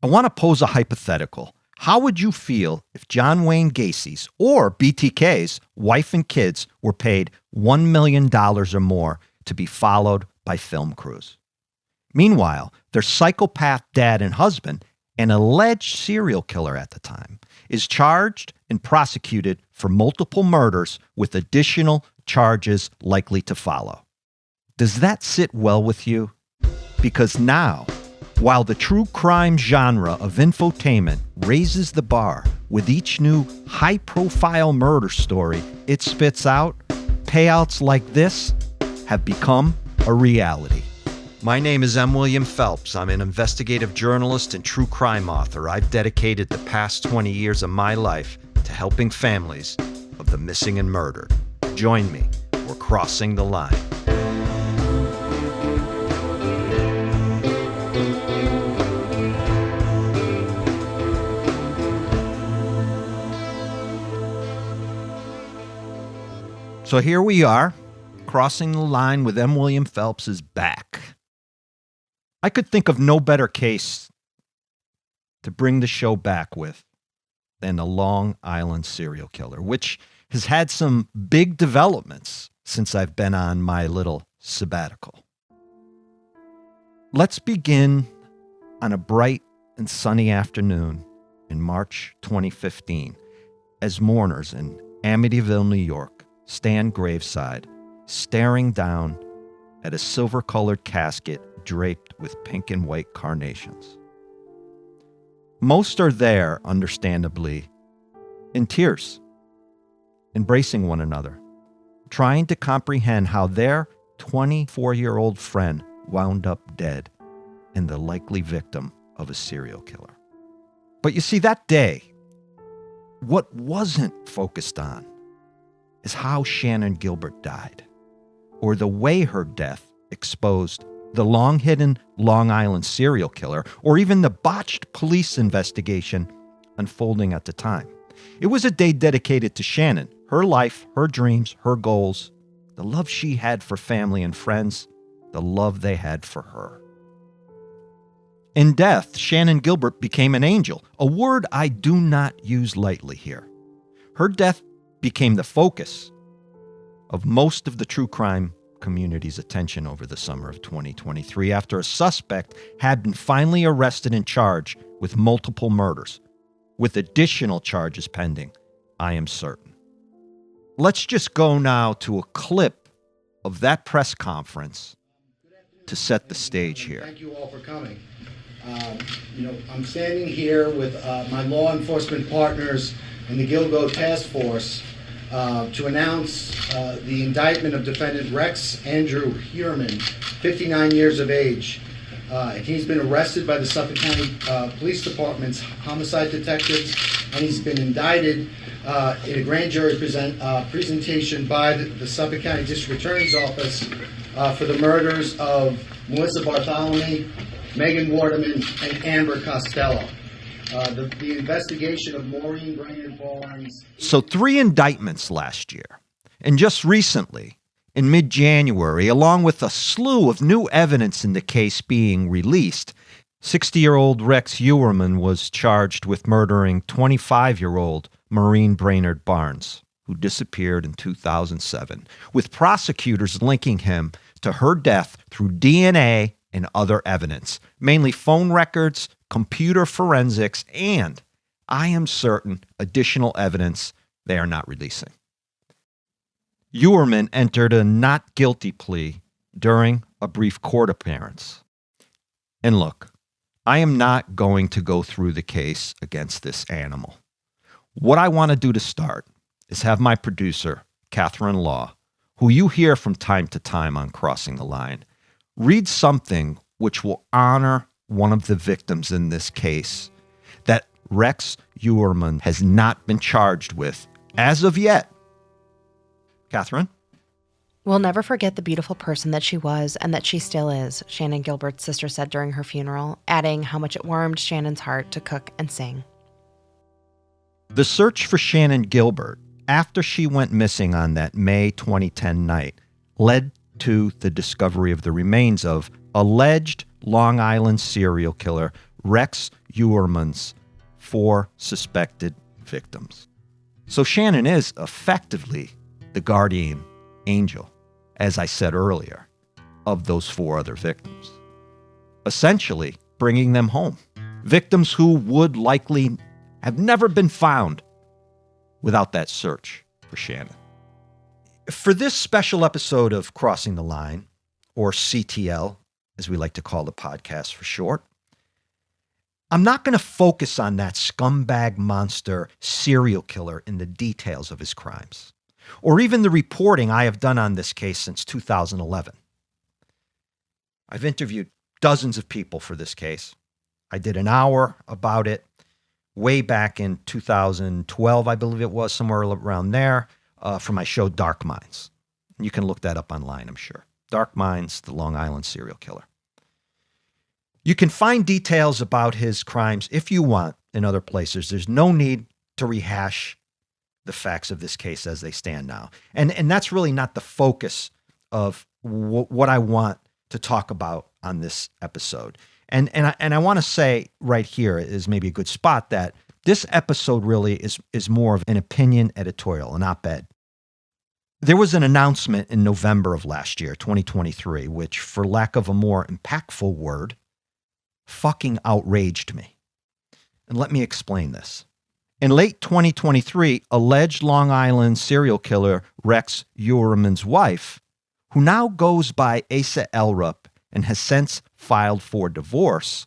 I want to pose a hypothetical. How would you feel if John Wayne Gacy's or BTK's wife and kids were paid $1 million or more to be followed by film crews? Meanwhile, their psychopath dad and husband, an alleged serial killer at the time, is charged and prosecuted for multiple murders with additional charges likely to follow. Does that sit well with you? Because now, while the true crime genre of infotainment raises the bar with each new high-profile murder story it spits out, payouts like this have become a reality. My name is M. William Phelps. I'm an investigative journalist and true crime author. I've dedicated the past 20 years of my life to helping families of the missing and murdered. Join me. We're crossing the line. So here we are, crossing the line with M. William Phelps is back. I could think of no better case to bring the show back with than the Long Island serial killer, which has had some big developments since I've been on my little sabbatical. Let's begin on a bright and sunny afternoon in March 2015 as mourners in Amityville, New York, stand graveside, staring down at a silver-colored casket draped with pink and white carnations. Most are there, understandably, in tears, embracing one another, trying to comprehend how their 24-year-old friend wound up dead and the likely victim of a serial killer. But you see, that day, what wasn't focused on is how Shannan Gilbert died, or the way her death exposed the long-hidden Long Island serial killer, or even the botched police investigation unfolding at the time. It was a day dedicated to Shannan, her life, her dreams, her goals, the love she had for family and friends, the love they had for her. In death, Shannan Gilbert became an angel, a word I do not use lightly here. Her death became the focus of most of the true crime community's attention over the summer of 2023 after a suspect had been finally arrested and charged with multiple murders, with additional charges pending, I am certain. Let's just go now to a clip of that press conference to set the stage here. Thank you all for coming. I'm standing here with my law enforcement partners in the Gilgo Task Force to announce the indictment of defendant Rex Andrew Heuermann, 59 years of age. He's been arrested by the Suffolk County Police Department's homicide detectives, and he's been indicted in a grand jury presentation by the Suffolk County District Attorney's Office for the murders of Melissa Bartholomew, Megan Waterman, and Amber Costello. The investigation of Maureen Brainerd Barnes. So 3 indictments last year. And just recently, in mid-January, along with a slew of new evidence in the case being released, 60-year-old Rex Heuermann was charged with murdering 25-year-old Maureen Brainerd Barnes, who disappeared in 2007, with prosecutors linking him to her death through DNA and other evidence, mainly phone records, computer forensics, and, I am certain, additional evidence they are not releasing. Heuermann entered a not guilty plea during a brief court appearance. And look, I am not going to go through the case against this animal. What I want to do to start is have my producer, Catherine Law, who you hear from time to time on Crossing the Line, read something which will honor one of the victims in this case that Rex Heuermann has not been charged with as of yet. Catherine? We'll never forget the beautiful person that she was and that she still is, Shannan Gilbert's sister said during her funeral, adding how much it warmed Shannan's heart to cook and sing. The search for Shannan Gilbert, after she went missing on that May 2010 night, led to the discovery of the remains of alleged Long Island serial killer Rex Uerman's 4 suspected victims. So Shannon is effectively the guardian angel, as I said earlier, of those 4 other victims. Essentially, bringing them home. Victims who would likely have never been found without that search for Shannon. For this special episode of Crossing the Line, or CTL, as we like to call the podcast for short, I'm not going to focus on that scumbag monster serial killer in the details of his crimes, or even the reporting I have done on this case since 2011. I've interviewed dozens of people for this case. I did an hour about it way back in 2012, I believe it was, somewhere around there, for my show Dark Minds. You can look that up online, I'm sure. Dark Minds, the Long Island serial killer. You can find details about his crimes if you want in other places. There's no need to rehash the facts of this case as they stand now. And that's really not the focus of what I want to talk about on this episode. And I want to say right here is maybe a good spot that this episode really is more of an opinion editorial, an op-ed. There was an announcement in November of last year, 2023, which, for lack of a more impactful word, fucking outraged me. And let me explain this. In late 2023, alleged Long Island serial killer Rex Uerman's wife, who now goes by Asa Elrup and has since filed for divorce,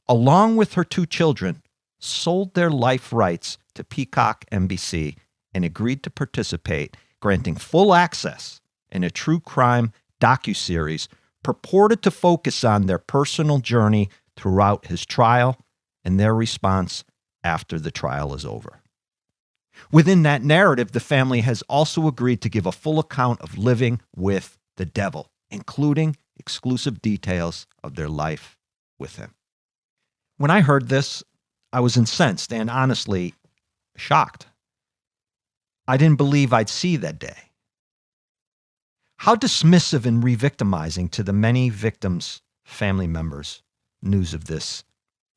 along with her 2 children, sold their life rights to Peacock NBC and agreed to participate, granting full access in a true crime docuseries purported to focus on their personal journey throughout his trial and their response after the trial is over. Within that narrative, the family has also agreed to give a full account of living with the devil, including exclusive details of their life with him. When I heard this, I was incensed and honestly shocked. I didn't believe I'd see that day. How dismissive and re-victimizing to the many victims' family members news of this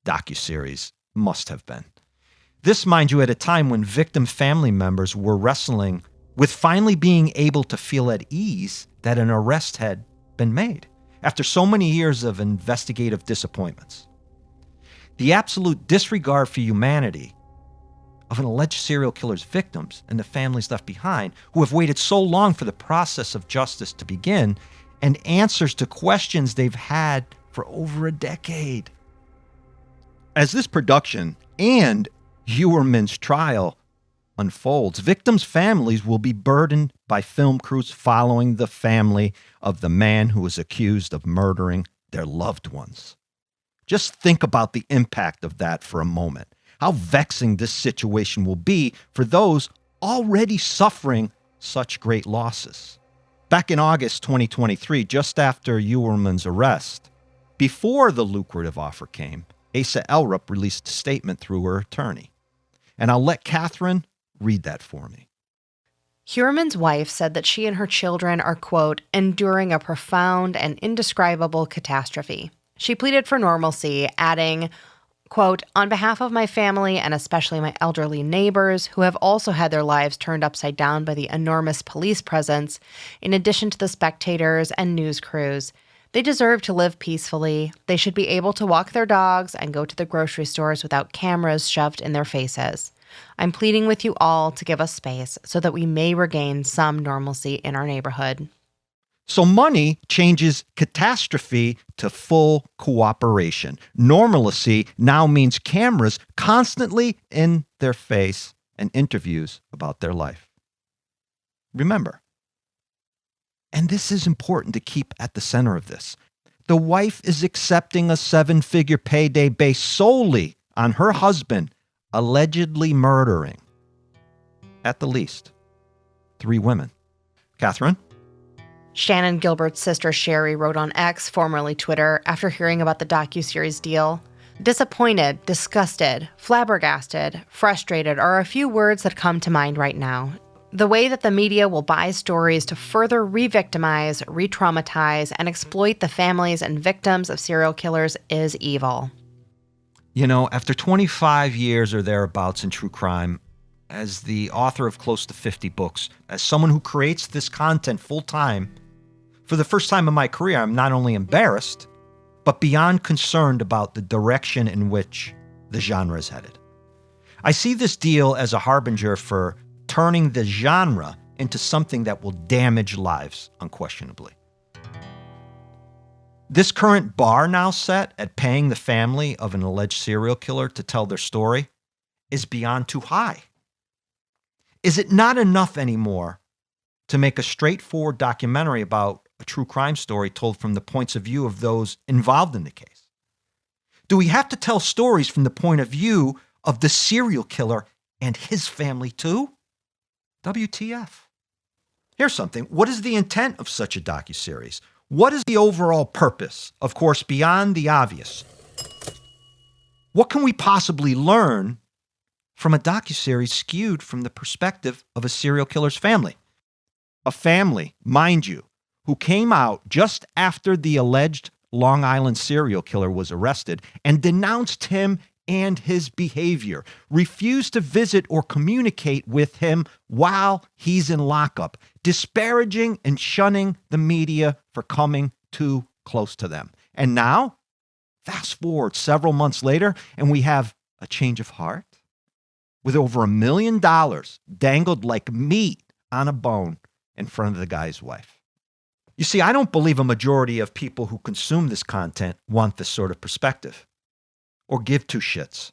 docuseries must have been. This, mind you, at a time when victim family members were wrestling with finally being able to feel at ease that an arrest had been made after so many years of investigative disappointments. The absolute disregard for humanity of an alleged serial killer's victims and the families left behind, who have waited so long for the process of justice to begin and answers to questions they've had for over a decade. As this production and Uerman's trial unfolds, victims' families will be burdened by film crews following the family of the man who was accused of murdering their loved ones. Just think about the impact of that for a moment. How vexing this situation will be for those already suffering such great losses. Back in August 2023, just after Uerman's arrest, before the lucrative offer came, Asa Elrup released a statement through her attorney. And I'll let Catherine read that for me. Uerman's wife said that she and her children are, quote, enduring a profound and indescribable catastrophe. She pleaded for normalcy, adding, quote, on behalf of my family and especially my elderly neighbors who have also had their lives turned upside down by the enormous police presence, in addition to the spectators and news crews, they deserve to live peacefully. They should be able to walk their dogs and go to the grocery stores without cameras shoved in their faces. I'm pleading with you all to give us space so that we may regain some normalcy in our neighborhood. So money changes catastrophe to full cooperation. Normalcy now means cameras constantly in their face and interviews about their life. Remember, and this is important to keep at the center of this, the wife is accepting a 7-figure payday based solely on her husband allegedly murdering, at the least, 3 women. Catherine? Shannon Gilbert's sister Sherry wrote on X, formerly Twitter, after hearing about the docuseries deal. Disappointed, disgusted, flabbergasted, frustrated are a few words that come to mind right now. The way that the media will buy stories to further re-victimize, re-traumatize, and exploit the families and victims of serial killers is evil. You know, after 25 years or thereabouts in true crime, as the author of close to 50 books, as someone who creates this content full time, for the first time in my career, I'm not only embarrassed, but beyond concerned about the direction in which the genre is headed. I see this deal as a harbinger for turning the genre into something that will damage lives, unquestionably. This current bar now set at paying the family of an alleged serial killer to tell their story is beyond too high. Is it not enough anymore to make a straightforward documentary about a true crime story told from the points of view of those involved in the case? Do we have to tell stories from the point of view of the serial killer and his family too? WTF. Here's something. What is the intent of such a docuseries? What is the overall purpose? Of course, beyond the obvious. What can we possibly learn from a docuseries skewed from the perspective of a serial killer's family? A family, mind you, who came out just after the alleged Long Island serial killer was arrested and denounced him and his behavior, refused to visit or communicate with him while he's in lockup, disparaging and shunning the media for coming too close to them. And now, fast forward several months later, and we have a change of heart with over $1 million dangled like meat on a bone in front of the guy's wife. You see, I don't believe a majority of people who consume this content want this sort of perspective, or give two shits,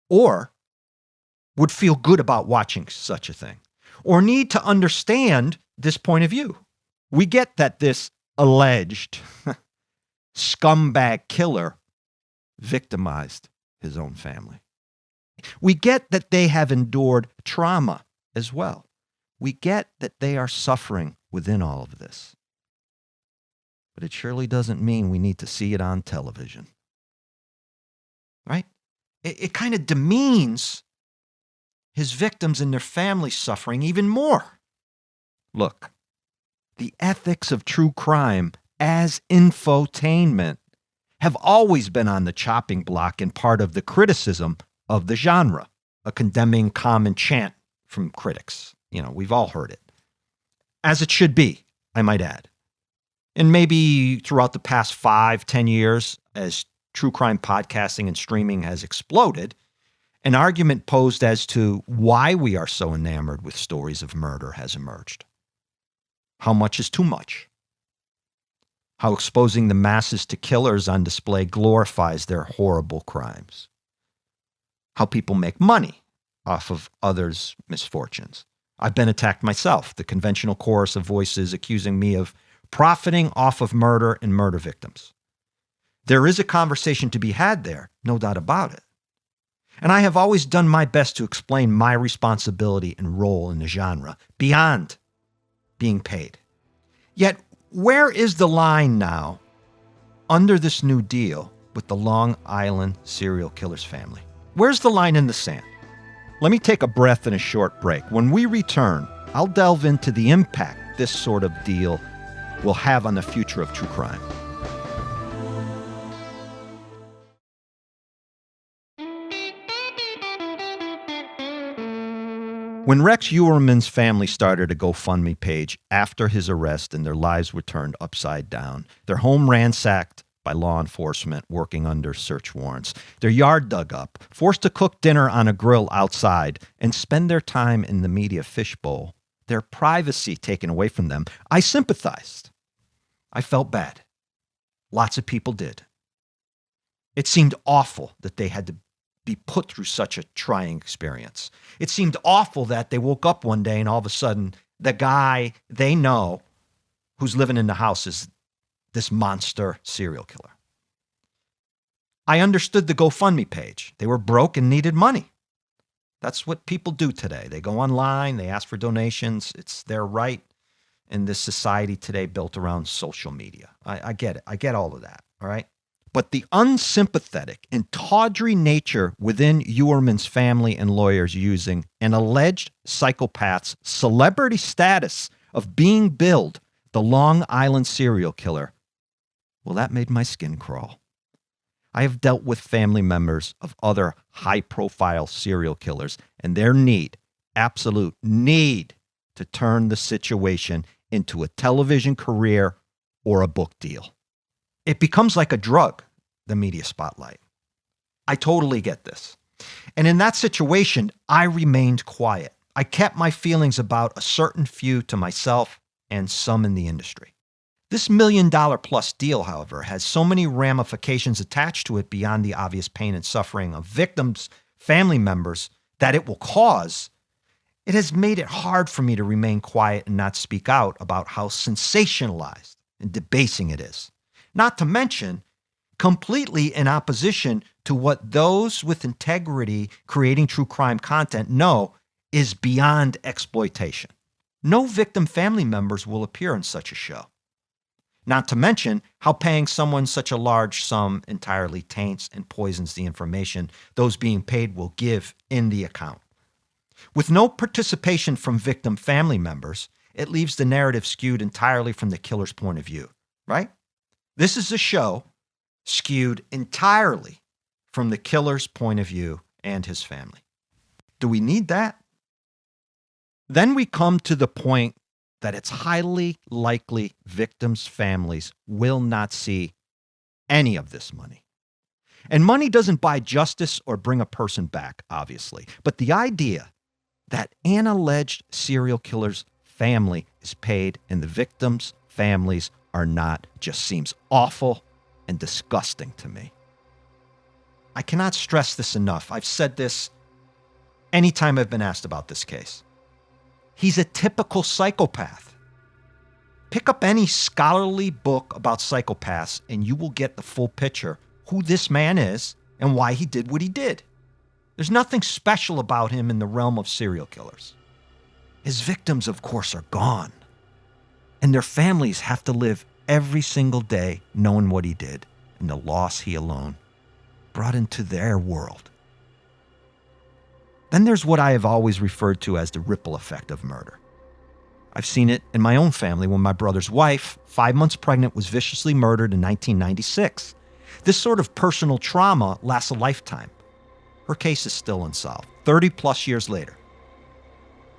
or would feel good about watching such a thing, or need to understand this point of view. We get that this alleged scumbag killer victimized his own family. We get that they have endured trauma as well. We get that they are suffering within all of this. But it surely doesn't mean we need to see it on television. Right? It kind of demeans his victims and their families suffering even more. Look, the ethics of true crime as infotainment have always been on the chopping block and part of the criticism of the genre, a condemning common chant from critics. You know, we've all heard it. As it should be, I might add. And maybe throughout the past 5-10 years, as true crime podcasting and streaming has exploded, an argument posed as to why we are so enamored with stories of murder has emerged. How much is too much? How exposing the masses to killers on display glorifies their horrible crimes. How people make money off of others' misfortunes. I've been attacked myself, the conventional chorus of voices accusing me of profiting off of murder and murder victims. There is a conversation to be had there, no doubt about it. And I have always done my best to explain my responsibility and role in the genre beyond being paid. Yet, where is the line now under this new deal with the Long Island serial killer's family? Where's the line in the sand? Let me take a breath and a short break. When we return, I'll delve into the impact this sort of deal will have on the future of true crime. When Rex Uerman's family started a GoFundMe page after his arrest and their lives were turned upside down, their home ransacked by law enforcement working under search warrants, their yard dug up, forced to cook dinner on a grill outside, and spend their time in the media fishbowl, their privacy taken away from them, I sympathized. I felt bad. Lots of people did. It seemed awful that they had to be put through such a trying experience. It seemed awful that they woke up one day and all of a sudden the guy they know who's living in the house is this monster serial killer. I understood the GoFundMe page. They were broke and needed money. That's what people do today. They go online, they ask for donations. It's their right in this society today built around social media. I get it. I get all of that, all right? But the unsympathetic and tawdry nature within Uerman's family and lawyers using an alleged psychopath's celebrity status of being billed the Long Island serial killer, well, that made my skin crawl. I have dealt with family members of other high-profile serial killers and their need, absolute need, to turn the situation into a television career or a book deal. It becomes like a drug, the media spotlight. I totally get this. And in that situation, I remained quiet. I kept my feelings about a certain few to myself and some in the industry. This $1 million plus deal, however, has so many ramifications attached to it beyond the obvious pain and suffering of victims' family members that it will cause. It has made it hard for me to remain quiet and not speak out about how sensationalized and debasing it is. Not to mention, completely in opposition to what those with integrity creating true crime content know is beyond exploitation. No victim family members will appear in such a show. Not to mention how paying someone such a large sum entirely taints and poisons the information those being paid will give in the account. With no participation from victim family members, it leaves the narrative skewed entirely from the killer's point of view, right? This is a show skewed entirely from the killer's point of view and his family. Do we need that? Then we come to the point that it's highly likely victims' families will not see any of this money. And money doesn't buy justice or bring a person back, obviously. But the idea that an alleged serial killer's family is paid and the victims' families are not just seems awful and disgusting to me. I cannot stress this enough. I've said this anytime I've been asked about this case. He's a typical psychopath. Pick up any scholarly book about psychopaths and you will get the full picture who this man is and why he did what he did. There's nothing special about him in the realm of serial killers. His victims, of course, are gone. And their families have to live every single day knowing what he did and the loss he alone brought into their world. Then there's what I have always referred to as the ripple effect of murder. I've seen it in my own family when my brother's wife, 5 months pregnant, was viciously murdered in 1996. This sort of personal trauma lasts a lifetime. Her case is still unsolved, 30 plus years later.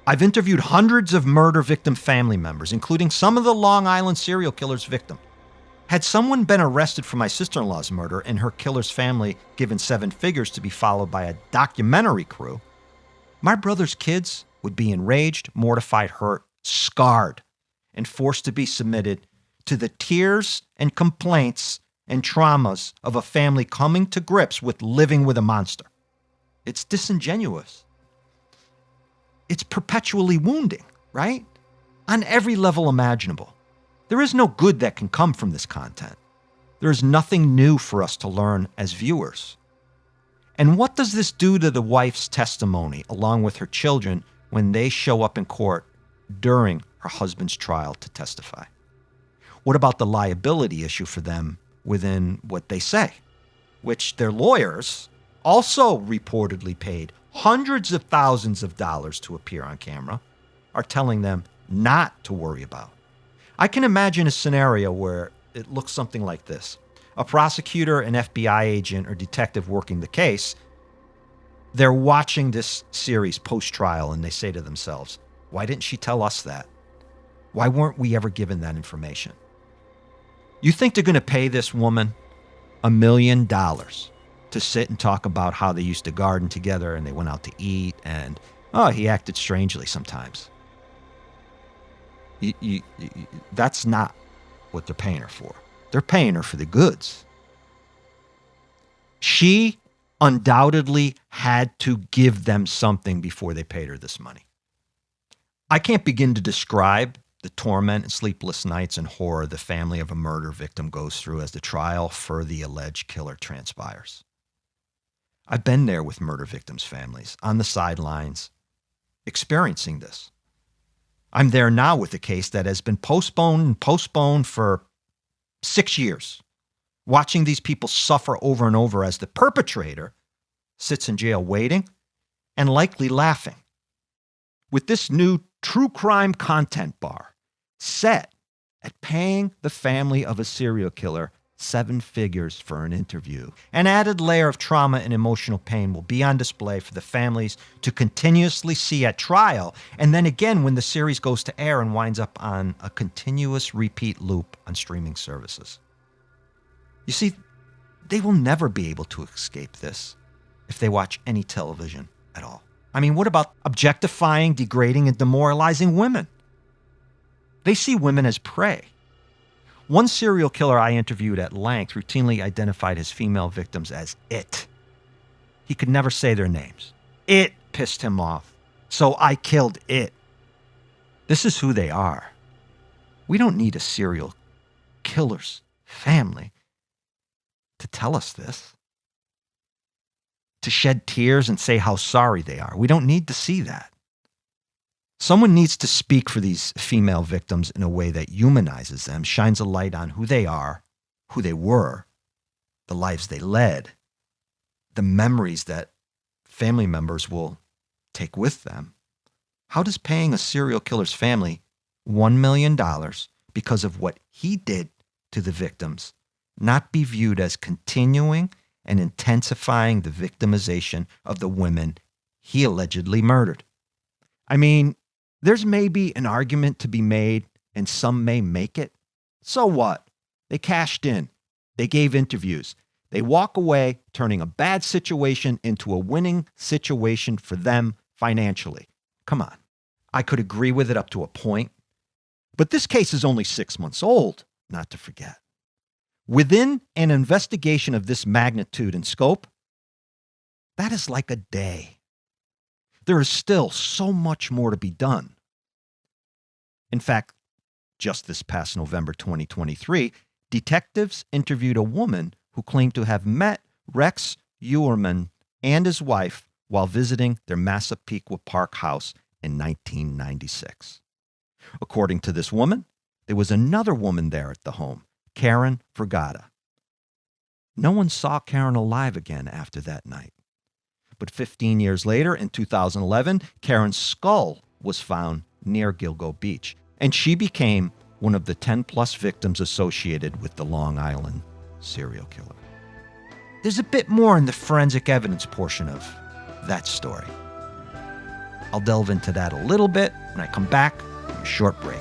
I've interviewed hundreds of murder victim family members, including some of the Long Island serial killer's victim. Had someone been arrested for my sister-in-law's murder and her killer's family given 7 figures to be followed by a documentary crew, my brother's kids would be enraged, mortified, hurt, scarred, and forced to be submitted to the tears and complaints and traumas of a family coming to grips with living with a monster. It's disingenuous. It's perpetually wounding, right? On every level imaginable. There is no good that can come from this content. There is nothing new for us to learn as viewers. And what does this do to the wife's testimony, along with her children, when they show up in court during her husband's trial to testify? What about the liability issue for them within what they say, which their lawyers also reportedly paid hundreds of thousands of dollars to appear on camera, are telling them not to worry about? I can imagine a scenario where it looks something like this. A prosecutor, an FBI agent, or detective working the case, they're watching this series post-trial and they say to themselves, why didn't she tell us that? Why weren't we ever given that information? You think they're going to pay this woman $1 million to sit and talk about how they used to garden together and they went out to eat and, he acted strangely sometimes. That's not what they're paying her for. They're paying her for the goods. She undoubtedly had to give them something before they paid her this money. I can't begin to describe the torment and sleepless nights and horror the family of a murder victim goes through as the trial for the alleged killer transpires. I've been there with murder victims' families, on the sidelines, experiencing this. I'm there now with a case that has been postponed for 6 years, watching these people suffer over and over as the perpetrator sits in jail waiting and likely laughing. With this new true crime content bar set at paying the family of a serial killer 7 figures for an interview. An added layer of trauma and emotional pain will be on display for the families to continuously see at trial, and then again when the series goes to air and winds up on a continuous repeat loop on streaming services. You see, they will never be able to escape this if they watch any television at all. I mean, what about objectifying, degrading, and demoralizing women? They see women as prey. One serial killer I interviewed at length routinely identified his female victims as it. He could never say their names. It pissed him off, so I killed it. This is who they are. We don't need a serial killer's family to tell us this, to shed tears and say how sorry they are. We don't need to see that. Someone needs to speak for these female victims in a way that humanizes them, shines a light on who they are, who they were, the lives they led, the memories that family members will take with them. How does paying a serial killer's family $1 million because of what he did to the victims not be viewed as continuing and intensifying the victimization of the women he allegedly murdered? I mean, there's maybe an argument to be made, and some may make it. So what? They cashed in. They gave interviews. They walk away, turning a bad situation into a winning situation for them financially. Come on. I could agree with it up to a point. But this case is only 6 months old, not to forget. Within an investigation of this magnitude and scope, that is like a day. There is still so much more to be done. In fact, just this past November 2023, detectives interviewed a woman who claimed to have met Rex Uerman and his wife while visiting their Massapequa Park house in 1996. According to this woman, there was another woman there at the home, Karen Vergata. No one saw Karen alive again after that night. But 15 years later, in 2011, Karen's skull was found near Gilgo Beach, and she became one of the 10-plus victims associated with the Long Island serial killer. There's a bit more in the forensic evidence portion of that story. I'll delve into that a little bit when I come back from a short break.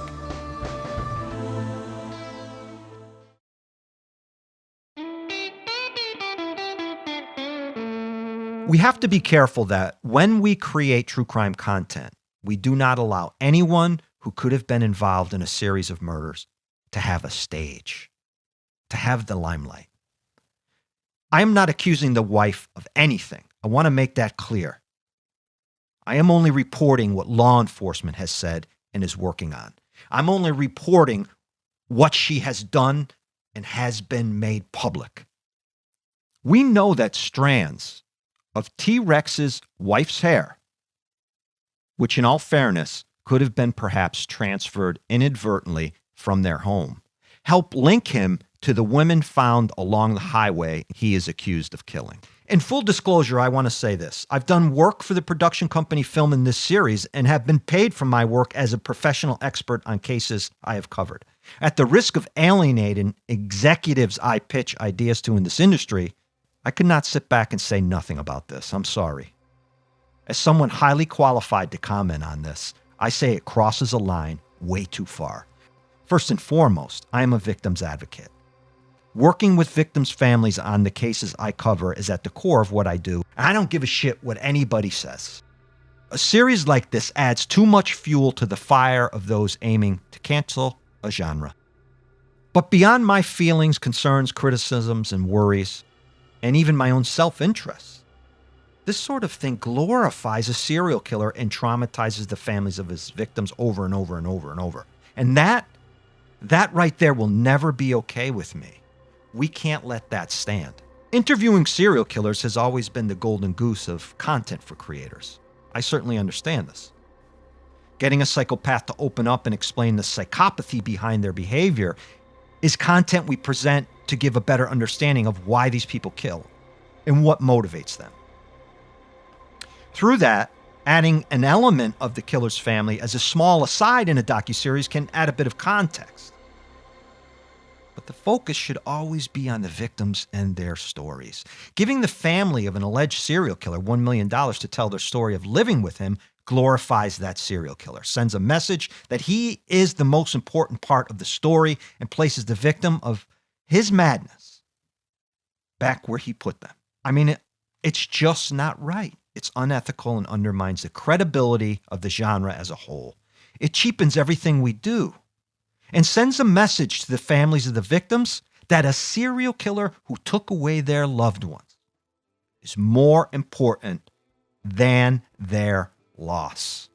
We have to be careful that when we create true crime content, we do not allow anyone who could have been involved in a series of murders to have a stage, to have the limelight. I am not accusing the wife of anything. I want to make that clear. I am only reporting what law enforcement has said and is working on. I'm only reporting what she has done and has been made public. We know that strands of T-Rex's wife's hair, which in all fairness could have been perhaps transferred inadvertently from their home, help link him to the women found along the highway he is accused of killing. In full disclosure, I want to say this. I've done work for the production company filming this series and have been paid for my work as a professional expert on cases I have covered. At the risk of alienating executives I pitch ideas to in this industry, I could not sit back and say nothing about this. I'm sorry. As someone highly qualified to comment on this, I say it crosses a line way too far. First and foremost, I am a victim's advocate. Working with victims' families on the cases I cover is at the core of what I do, and I don't give a shit what anybody says. A series like this adds too much fuel to the fire of those aiming to cancel a genre. But beyond my feelings, concerns, criticisms, and worries, and even my own self-interest, this sort of thing glorifies a serial killer and traumatizes the families of his victims over and over and over and over. And that right there will never be okay with me. We can't let that stand. Interviewing serial killers has always been the golden goose of content for creators. I certainly understand this. Getting a psychopath to open up and explain the psychopathy behind their behavior is content we present to give a better understanding of why these people kill and what motivates them. Through that, adding an element of the killer's family as a small aside in a docuseries can add a bit of context. But the focus should always be on the victims and their stories. Giving the family of an alleged serial killer $1 million to tell their story of living with him glorifies that serial killer, sends a message that he is the most important part of the story, and places the victim of his madness back where he put them. I mean, it's just not right. It's unethical and undermines the credibility of the genre as a whole. It cheapens everything we do and sends a message to the families of the victims that a serial killer who took away their loved ones is more important than their loss.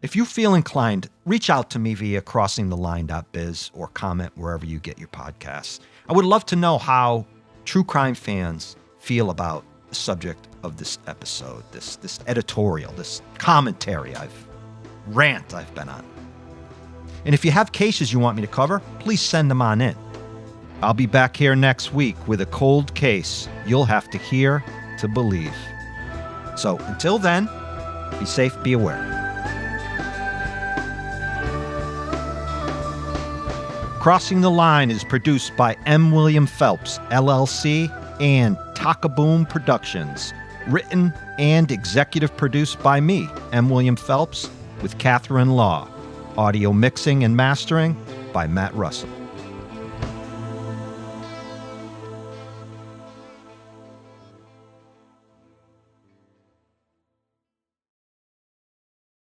If you feel inclined, reach out to me via crossingtheline.biz or comment wherever you get your podcasts. I would love to know how true crime fans feel about the subject of this episode, this editorial, this commentary rant I've been on. And if you have cases you want me to cover, please send them on in. I'll be back here next week with a cold case you'll have to hear to believe. So until then, be safe, be aware. Crossing the Line is produced by M. William Phelps, LLC, and Takaboom Productions. Written and executive produced by me, M. William Phelps, with Catherine Law. Audio mixing and mastering by Matt Russell.